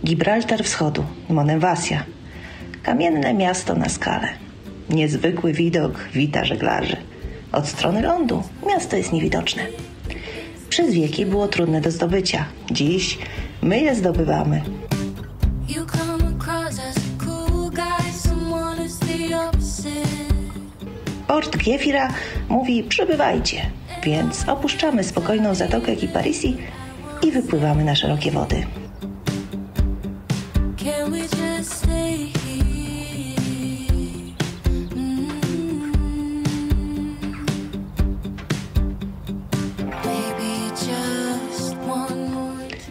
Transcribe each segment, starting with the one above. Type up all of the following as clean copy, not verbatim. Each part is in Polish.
Gibraltar Wschodu, Monemvasia. Kamienne miasto na skale. Niezwykły widok wita żeglarzy. Od strony lądu miasto jest niewidoczne. Przez wieki było trudne do zdobycia. Dziś my je zdobywamy. Port Giefira mówi przybywajcie, więc opuszczamy spokojną zatokę Kiparisi i wypływamy na szerokie wody.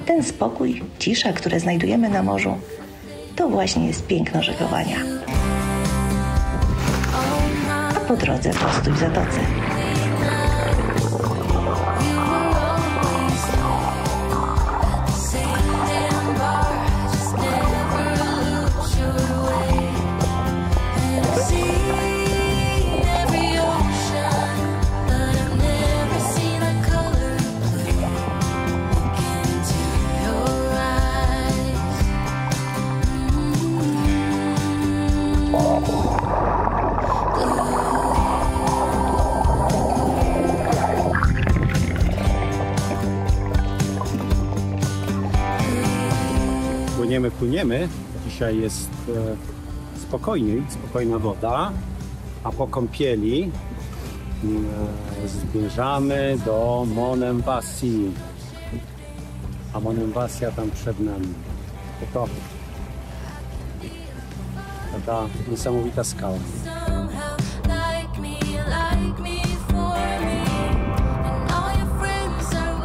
Ten spokój, cisza, które znajdujemy na morzu, to właśnie jest piękno żeglowania. A po drodze postój w zatoce. Płyniemy. Dzisiaj jest spokojna woda, a po kąpieli zmierzamy do Monemvasii. A Monemvasia tam przed nami. To ta niesamowita skała.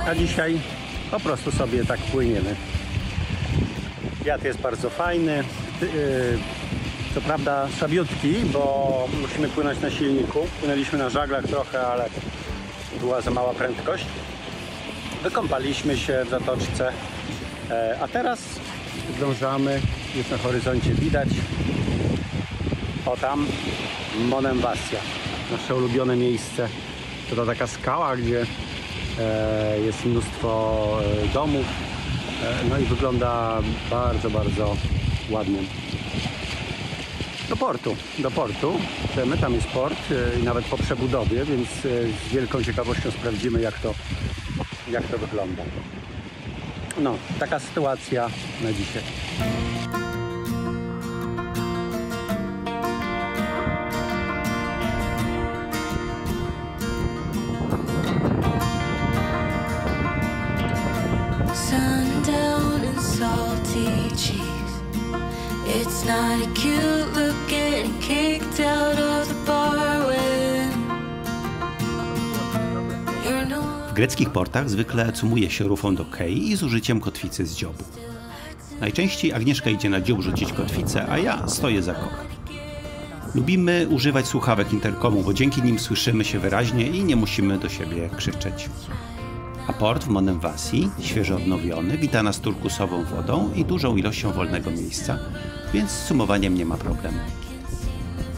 A dzisiaj po prostu sobie tak płyniemy. Wiatr jest bardzo fajny, co prawda słabiutki, bo musimy płynąć na silniku. Płynęliśmy na żaglach trochę, ale była za mała prędkość. Wykąpaliśmy się w zatoczce, a teraz zdążamy, już na horyzoncie widać, o tam Monemvasia, nasze ulubione miejsce. To taka skała, gdzie jest mnóstwo domów. No i wygląda bardzo, bardzo ładnie. Do portu. Chcemy, tam jest port i nawet po przebudowie, więc z wielką ciekawością sprawdzimy, jak to wygląda. No, taka sytuacja na dzisiaj. It's not a cute look getting kicked out of the bar when you're no. W greckich portach zwykle cumuje się rufą do kei i z użyciem kotwicy z dziobu. Najczęściej Agnieszka idzie na dziób rzucić kotwicę, a ja stoję za kołem. Lubimy używać słuchawek interkomu, bo dzięki nim słyszymy się wyraźnie i nie musimy do siebie krzyczeć. A port w Monemvasii, świeżo odnowiony, wita nas turkusową wodą i dużą ilością wolnego miejsca, więc z cumowaniem nie ma problemu.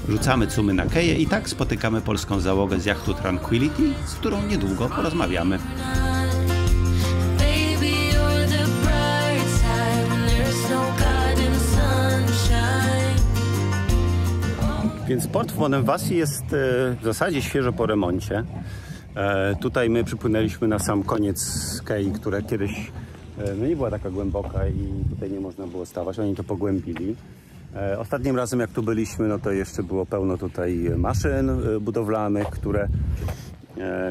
Rzucamy cumy na keję i tak spotykamy polską załogę z jachtu Tranquility, z którą niedługo porozmawiamy. Więc port w Monemvasii jest w zasadzie świeżo po remoncie. Tutaj my przypłynęliśmy na sam koniec kei, która kiedyś no nie była taka głęboka i tutaj nie można było stawać. Oni to pogłębili. Ostatnim razem jak tu byliśmy, no to jeszcze było pełno tutaj maszyn budowlanych,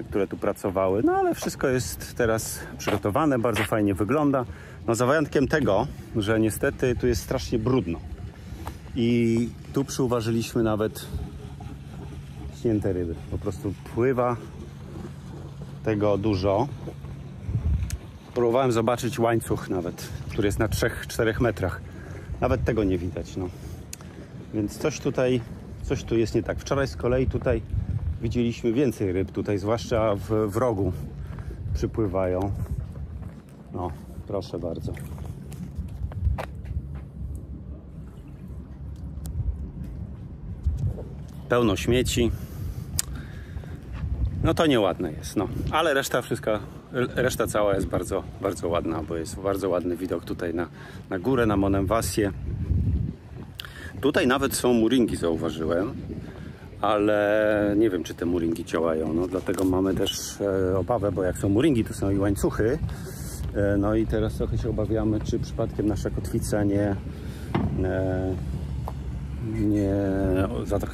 które tu pracowały. No ale wszystko jest teraz przygotowane, bardzo fajnie wygląda. No za wyjątkiem tego, że niestety tu jest strasznie brudno. I tu przyuważyliśmy nawet śnięte ryby. Po prostu pływa tego dużo. Próbowałem zobaczyć łańcuch nawet, który jest na 3-4 metrach. Nawet tego nie widać, no. Więc coś tu jest nie tak. Wczoraj z kolei tutaj widzieliśmy więcej ryb. Tutaj zwłaszcza w rogu przypływają. No, proszę bardzo. Pełno śmieci. No to nieładne jest, no. Ale reszta wszystko reszta cała jest bardzo, bardzo ładna, bo jest bardzo ładny widok tutaj na górę, na Monemvasie. Tutaj nawet są muringi, zauważyłem, ale nie wiem, czy te muringi działają, no dlatego mamy też obawę, bo jak są muringi, to są i łańcuchy. No i teraz trochę się obawiamy, czy przypadkiem nasza kotwica nie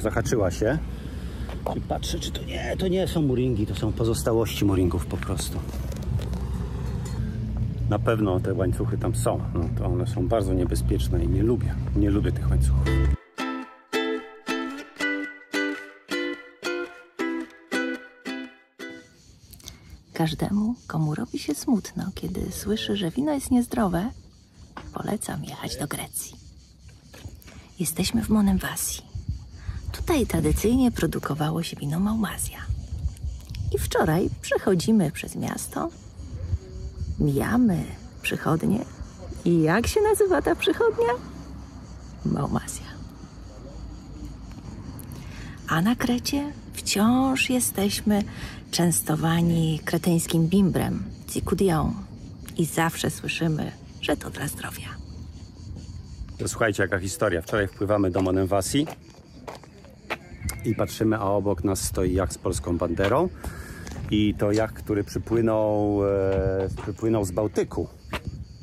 zahaczyła się. I patrzę, czy to nie są muringi, to są pozostałości muringów po prostu. Na pewno te łańcuchy tam są, no to one są bardzo niebezpieczne i nie lubię tych łańcuchów. Każdemu, komu robi się smutno, kiedy słyszy, że wino jest niezdrowe, polecam jechać do Grecji. Jesteśmy w Monemvasi. Tutaj tradycyjnie produkowało się wino Malvasia. I wczoraj przechodzimy przez miasto, mijamy przychodnię. I jak się nazywa ta przychodnia? Malvasia. A na Krecie wciąż jesteśmy częstowani kreteńskim bimbrem, tsikoudią. I zawsze słyszymy, że to dla zdrowia. Słuchajcie, jaka historia. Wczoraj wpływamy do Monemvasi i patrzymy, a obok nas stoi jacht z polską banderą. I to jacht, który przypłynął z Bałtyku.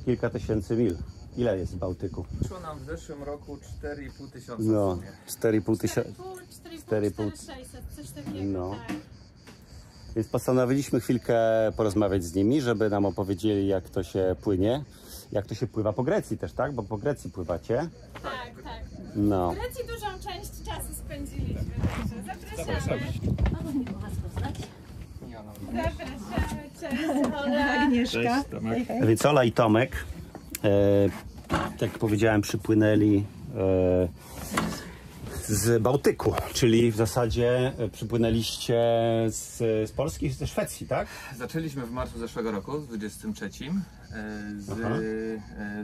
Kilka tysięcy mil. Ile jest w Bałtyku? Wyszło nam w zeszłym roku 4,5 tysiąca. No, 4,5 tysiąca. 4,600, coś takiego. No. Tak. Więc postanowiliśmy chwilkę porozmawiać z nimi, żeby nam opowiedzieli, jak to się płynie. Jak to się pływa po Grecji też, tak? Bo po Grecji pływacie. Tak, tak. No. W Grecji dużą część czasu spędziliśmy, także zapraszamy. Mogę was poznać? Zapraszamy, cześć Ola. Agnieszka. Więc Ola i Tomek, tak jak powiedziałem, przypłynęli z Bałtyku, czyli w zasadzie przypłynęliście z Polski, ze Szwecji, tak? Zaczęliśmy w marcu zeszłego roku, w 23,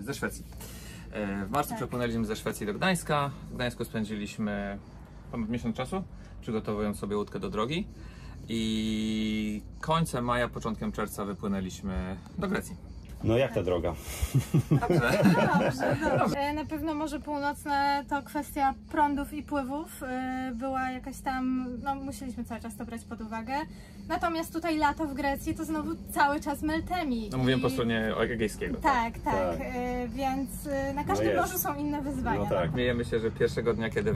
ze Szwecji. W marcu przepłynęliśmy ze Szwecji do Gdańska. W Gdańsku spędziliśmy ponad miesiąc czasu, przygotowując sobie łódkę do drogi. I końcem maja, początkiem czerwca wypłynęliśmy do Grecji. No jak ta droga? Dobrze. Na pewno Morze Północne to kwestia prądów i pływów. Była jakaś tam, no musieliśmy cały czas to brać pod uwagę. Natomiast tutaj lato w Grecji to znowu cały czas Meltemi. No mówiłem po stronie egejskiego. Tak. Więc na każdym No morzu są inne wyzwania. No tak. Śmiejemy się, że pierwszego dnia, kiedy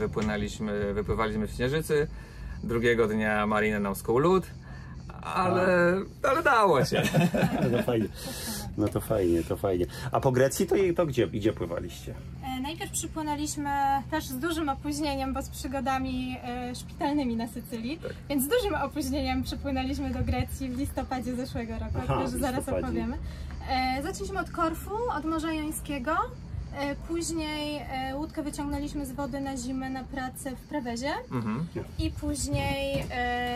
wypływaliśmy w Śnieżycy, drugiego dnia marinę nam skuł lód, ale dało się. No to fajnie. A po Grecji to gdzie pływaliście? Najpierw przypłynęliśmy też z dużym opóźnieniem, bo z przygodami szpitalnymi na Sycylii, więc z dużym opóźnieniem przypłynęliśmy do Grecji w listopadzie zeszłego roku, o którym zaraz opowiemy. Zaczęliśmy od Korfu, od Morza Jońskiego. Później łódkę wyciągnęliśmy z wody na zimę na pracę w Prewezie i później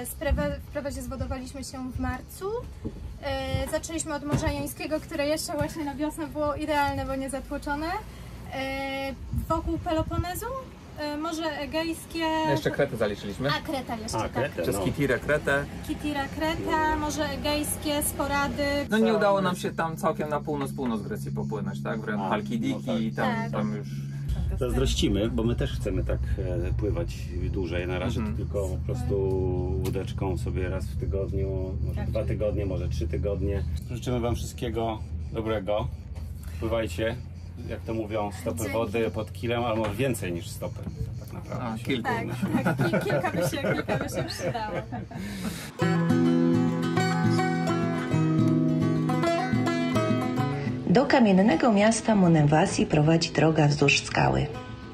w Prewezie zwodowaliśmy się w marcu. Zaczęliśmy od Morza Jońskiego, które jeszcze właśnie na wiosnę było idealne, bo nie zatłoczone. Wokół Peloponezu, Morze Egejskie... Jeszcze Kretę zaliczyliśmy. A, Kreta jeszcze, tak. Przez Kitirę, Kretę. Kitira, Kreta, Morze Egejskie, Sporady. No nie udało nam się tam całkiem na północ Grecji popłynąć, tak? W rejon Halkidiki, tam już... Zazdrościmy, bo my też chcemy tak pływać dłużej. Na razie to tylko po prostu łódeczką sobie raz w tygodniu, może 2 tygodnie, może 3 tygodnie. Życzymy wam wszystkiego dobrego. Pływajcie, jak to mówią, stopy wody pod kilem, albo więcej niż stopy. Tak naprawdę. Kilku. Kilka by się przydało. Do kamiennego miasta Monemvasi prowadzi droga wzdłuż skały.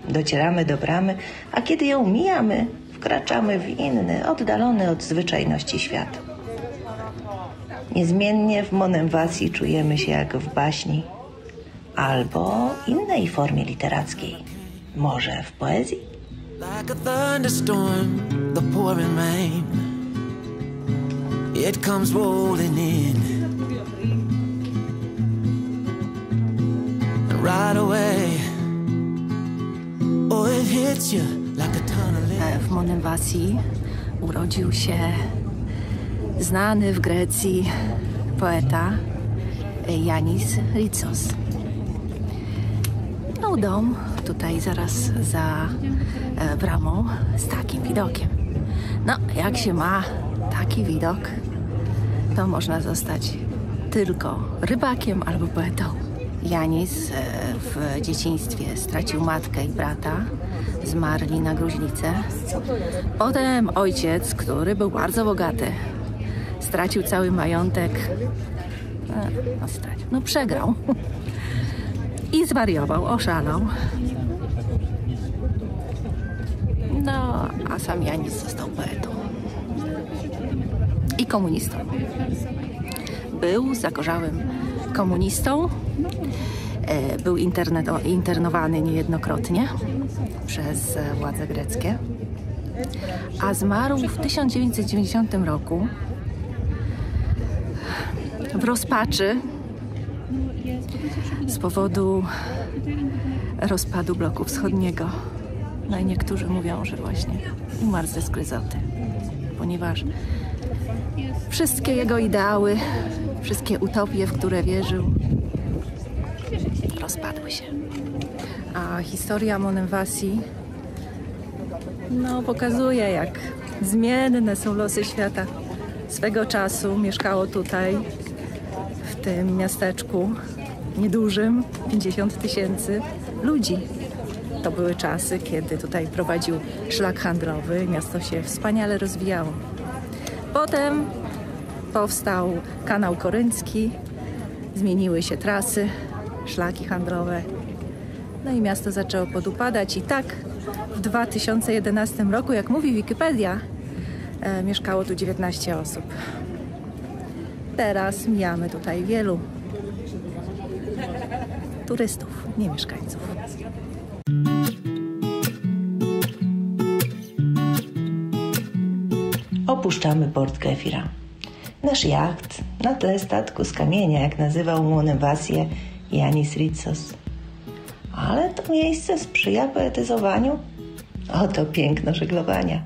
Docieramy do bramy, a kiedy ją mijamy, wkraczamy w inny, oddalony od zwyczajności świat. Niezmiennie w Monemvasi czujemy się jak w baśni albo innej formie literackiej. Może w poezji? Like a thunderstorm, the pouring rain, it comes rolling in. Right away, oh it hits you like a ton of lead. W Monemvasi urodził się znany w Grecji poeta Yanis Ritsos. Miał dom tutaj zaraz za bramą z takim widokiem. No, jak się ma taki widok, to można zostać tylko rybakiem albo poetą. Yanis w dzieciństwie stracił matkę i brata, zmarli na gruźlicę. Potem ojciec, który był bardzo bogaty, stracił cały majątek, przegrał i zwariował, oszalał. No, a sam Yanis został poetą i komunistą. Był zagorzałym komunistą, był internowany niejednokrotnie przez władze greckie, a zmarł w 1990 roku w rozpaczy z powodu rozpadu bloku wschodniego. No i niektórzy mówią, że właśnie umarł ze sklerozy, ponieważ wszystkie jego ideały, wszystkie utopie, w które wierzył, rozpadły się. A historia Monemvassy pokazuje, jak zmienne są losy świata. Swego czasu mieszkało tutaj, w tym miasteczku niedużym, 50 000 ludzi. To były czasy, kiedy tutaj prowadził szlak handlowy, miasto się wspaniale rozwijało. Potem powstał kanał koryncki, zmieniły się trasy, szlaki handlowe, no i miasto zaczęło podupadać i tak w 2011 roku, jak mówi Wikipedia, mieszkało tu 19 osób. Teraz mijamy tutaj wielu turystów, nie mieszkańców. Opuszczamy port Kefira. Nasz jacht na tle statku z kamienia, jak nazywał Monemvassy Yanis Ritsos. Ale to miejsce sprzyja poetyzowaniu. Oto piękno żeglowania.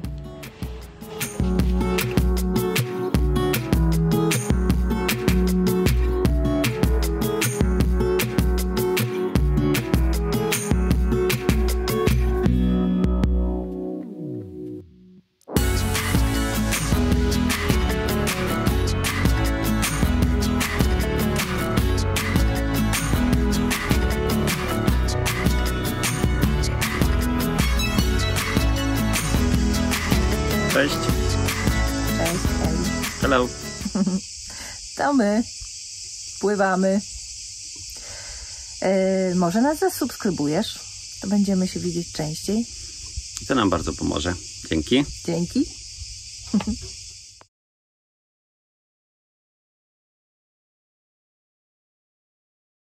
Cześć. Cześć. Hello. To my pływamy. Może nas zasubskrybujesz? To będziemy się widzieć częściej. To nam bardzo pomoże. Dzięki. Dzięki.